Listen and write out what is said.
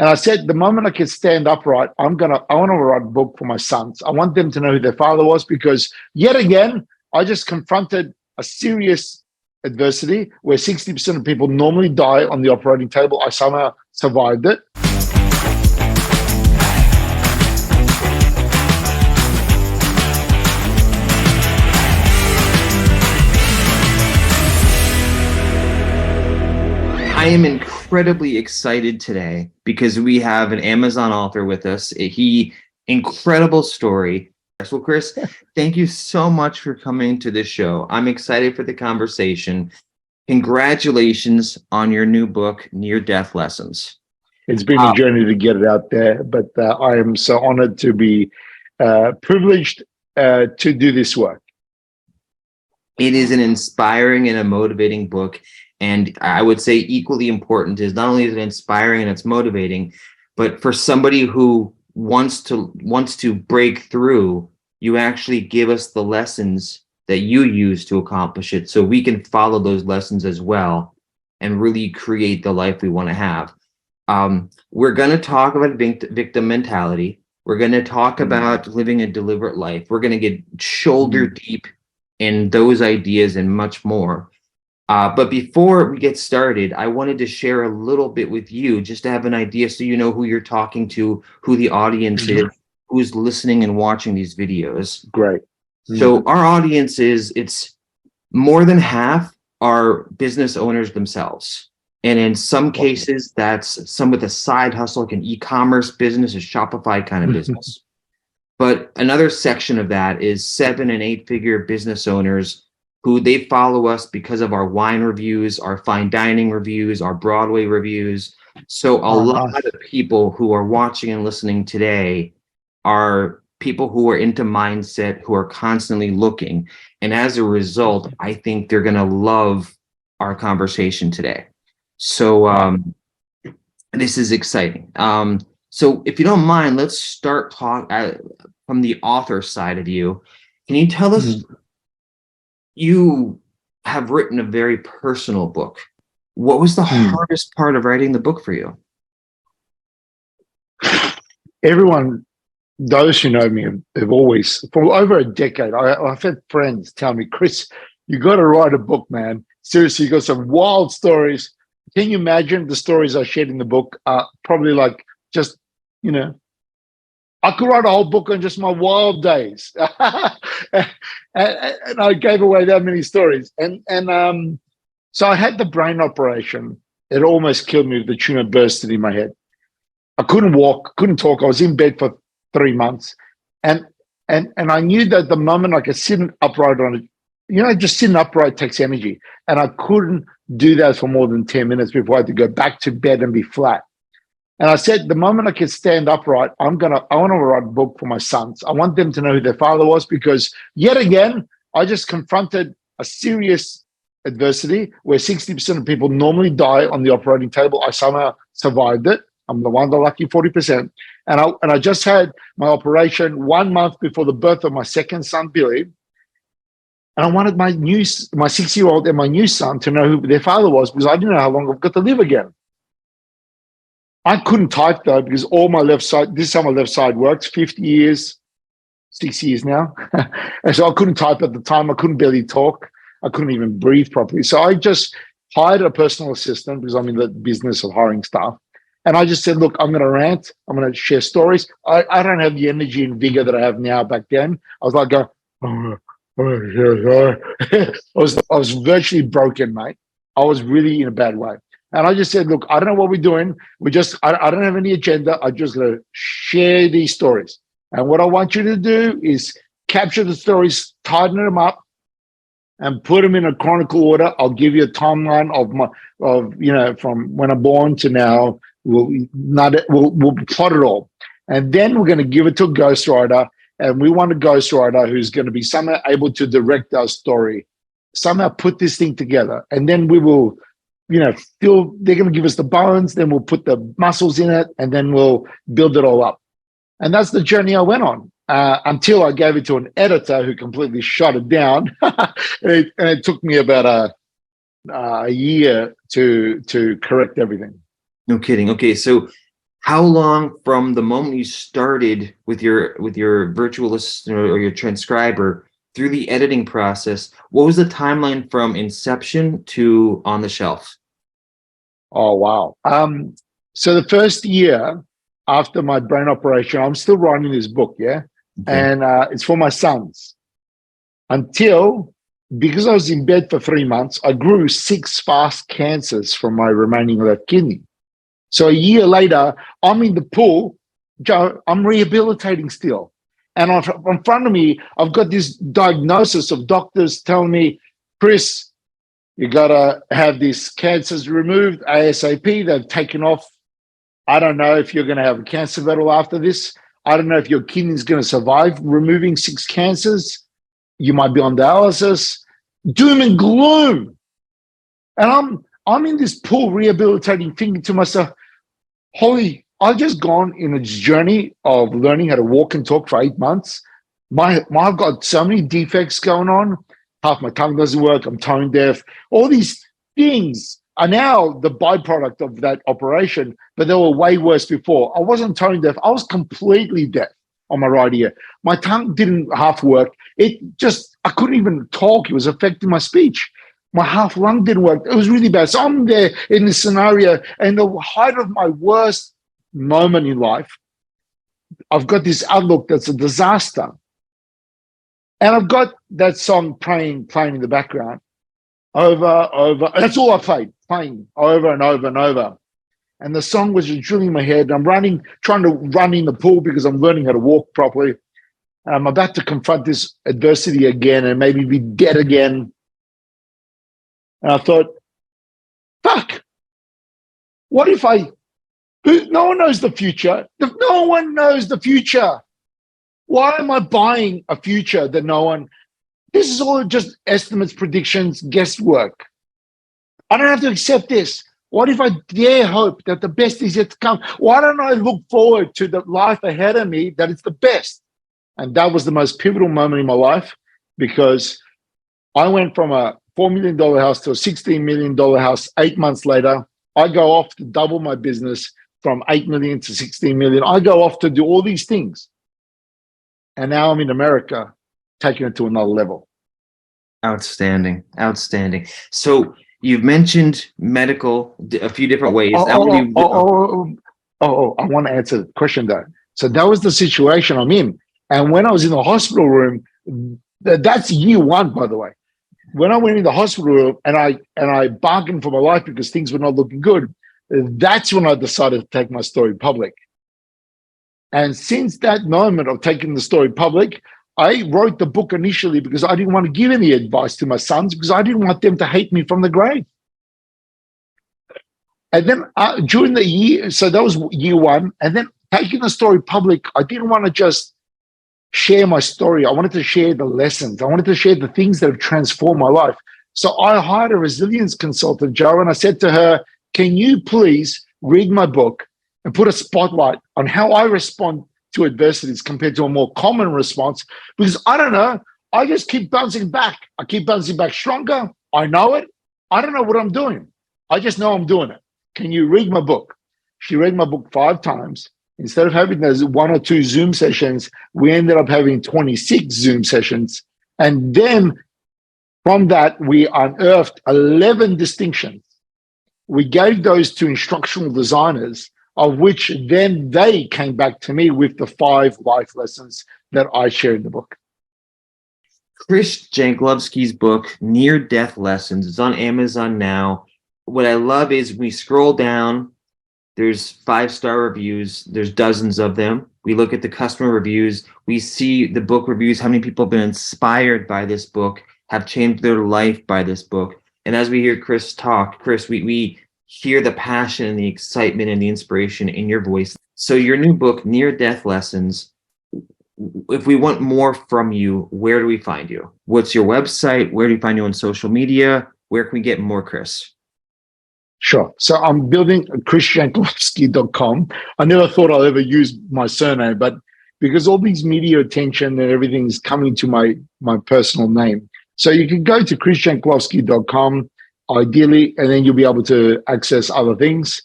And I said, the moment I can stand upright, I want to write a book for my sons. I want them to know who their father was, because yet again, I just confronted a serious adversity where 60% of people normally die on the operating table. I somehow survived it. I am incredibly excited today because we have an Amazon author with us. Incredible story. So Chris, thank you so much for coming to this show. I'm excited for the conversation. Congratulations on your new book, Near-Death Lessons. It's been a journey to get it out there, but I am so honored to be privileged to do this work. It is an inspiring and a motivating book. And I would say equally important is not only is it inspiring and it's motivating, but for somebody who wants to break through, you actually give us the lessons that you use to accomplish it, so we can follow those lessons as well and really create the life we want to have. We're going to talk about victim mentality. We're going to talk about living a deliberate life. We're going to get shoulder deep in those ideas and much more. But before we get started, I wanted to share a little bit with you just to have an idea so you know who you're talking to, who the audience is, who's listening and watching these videos. Great. So our audience it's more than half are business owners themselves. And in some cases, that's some with a side hustle, like an e-commerce business, a Shopify kind of business. But another section of that is 7- and 8-figure business owners who they follow us because of our wine reviews, our fine dining reviews, our Broadway reviews. So a lot of people who are watching and listening today are people who are into mindset, who are constantly looking. And as a result, I think they're going to love our conversation today. So this is exciting. So if you don't mind, let's start from the author side of you. Can you tell us, you have written a very personal book. What was the hardest part of writing the book for you? Everyone, those who know me have always, for over a decade, I've had friends tell me, Chris, you got to write a book, man. Seriously, you got some wild stories. Can you imagine the stories I shared in the book? Probably like just, I could write a whole book on just my wild days. and I gave away that many stories. And so I had the brain operation. It almost killed me. The tumor bursted in my head. I couldn't walk, couldn't talk. I was in bed for 3 months. And I knew that the moment I could sit upright on it, just sitting upright takes energy. And I couldn't do that for more than 10 minutes before I had to go back to bed and be flat. And I said, the moment I can stand upright, I want to write a book for my sons. I want them to know who their father was, because yet again, I just confronted a serious adversity where 60% of people normally die on the operating table. I somehow survived it. I'm the lucky 40%. And I just had my operation 1 month before the birth of my second son, Billy. And I wanted my 6-year-old and my new son to know who their father was, because I didn't know how long I've got to live again. I couldn't type though, because all my left side, this is how my left side works, 50 years, 6 years now. And so I couldn't type at the time. I couldn't barely talk. I couldn't even breathe properly. So I just hired a personal assistant, because I'm in the business of hiring staff. And I just said, look, I'm going to rant. I'm going to share stories. I don't have the energy and vigor that I have now back then. I was like, I was virtually broken, mate. I was really in a bad way. And I just said, look, I don't know what we're doing. I don't have any agenda. I'm just going to share these stories. And what I want you to do is capture the stories, tighten them up, and put them in a chronicle order. I'll give you a timeline from when I'm born to now. We'll plot it all. And then we're going to give it to a ghostwriter. And we want a ghostwriter who's going to be somehow able to direct our story, somehow put this thing together. And then we will, they're going to give us the bones, then we'll put the muscles in it, and then we'll build it all up. And that's the journey I went on until I gave it to an editor who completely shut it down. and it took me about a year to correct everything. No kidding. Okay, so How long from the moment you started with your virtual assistant or your transcriber through the editing process, what was the timeline from inception to on the shelf? Oh, wow. So the first year after my brain operation, I'm still writing this book, yeah? Okay. And it's for my sons. Until, because I was in bed for 3 months, I grew 6 fast cancers from my remaining left kidney. So a year later, I'm in the pool, Joe, I'm rehabilitating still. And in front of me, I've got this diagnosis of doctors telling me, Chris, you got to have these cancers removed ASAP. They've taken off. I don't know if you're going to have a cancer battle after this. I don't know if your kidney's going to survive removing 6 cancers. You might be on dialysis. Doom and gloom. And I'm in this pool rehabilitating, thinking to myself, holy, I've just gone in a journey of learning how to walk and talk for 8 months. I've got so many defects going on. Half my tongue doesn't work. I'm tone deaf. All these things are now the byproduct of that operation, but they were way worse before. I wasn't tone deaf. I was completely deaf on my right ear. My tongue didn't half work. I couldn't even talk. It was affecting my speech. My half lung didn't work. It was really bad. So I'm there in this scenario, and the height of my worst moment in life, I've got this outlook that's a disaster. And I've got that song playing in the background over. That's all I playing over and over and over. And the song was just drilling in my head. I'm trying to run in the pool because I'm learning how to walk properly. And I'm about to confront this adversity again and maybe be dead again. And I thought, fuck, what if no one knows the future. No one knows the future. Why am I buying a future that no one, this is all just estimates, predictions, guesswork. I don't have to accept this. What if I dare hope that the best is yet to come? Why don't I look forward to the life ahead of me that it's the best? And that was the most pivotal moment in my life, because I went from a $4 million house to a $16 million house 8 months later. I go off to double my business from 8 million to 16 million. I go off to do all these things. And now I'm in America, taking it to another level. Outstanding. So you've mentioned medical a few different ways. I want to answer the question though. So that was the situation I'm in. And when I was in the hospital room, that's year 1, by the way. When I went in the hospital room and I bargained for my life because things were not looking good, that's when I decided to take my story public. And since that moment of taking the story public, I wrote the book initially because I didn't want to give any advice to my sons, because I didn't want them to hate me from the grave. And then during the year, so that was year 1, and then taking the story public, I didn't want to just share my story. I wanted to share the lessons. I wanted to share the things that have transformed my life. So I hired a resilience consultant, Joe, and I said to her, can you please read my book and put a spotlight on how I respond to adversities compared to a more common response? Because I don't know, I just keep bouncing back. I keep bouncing back stronger. I know it. I don't know what I'm doing. I just know I'm doing it. Can you read my book? She read my book 5 times. Instead of having those 1 or 2 Zoom sessions, we ended up having 26 Zoom sessions. And then from that, we unearthed 11 distinctions. We gave those to instructional designers, of which then they came back to me with the 5 life lessons that I share in the book. Chris Jankulovski's book, Near Death Lessons, is on Amazon now. What I love is we scroll down, there's 5-star reviews, there's dozens of them. We look at the customer reviews, we see the book reviews, how many people have been inspired by this book, have changed their life by this book. And as we hear Chris talk, Chris, we hear the passion and the excitement and the inspiration in your voice. So your new book, Near Death Lessons, if we want more from you, where do we find you? What's your website? Where do we find you on social media? Where can we get more, Chris? Sure. So I'm building chrisjankulovski.com. I never thought I'll ever use my surname, but because all these media attention and everything is coming to my personal name. So you can go to chrisjankulovski.com ideally, and then you'll be able to access other things.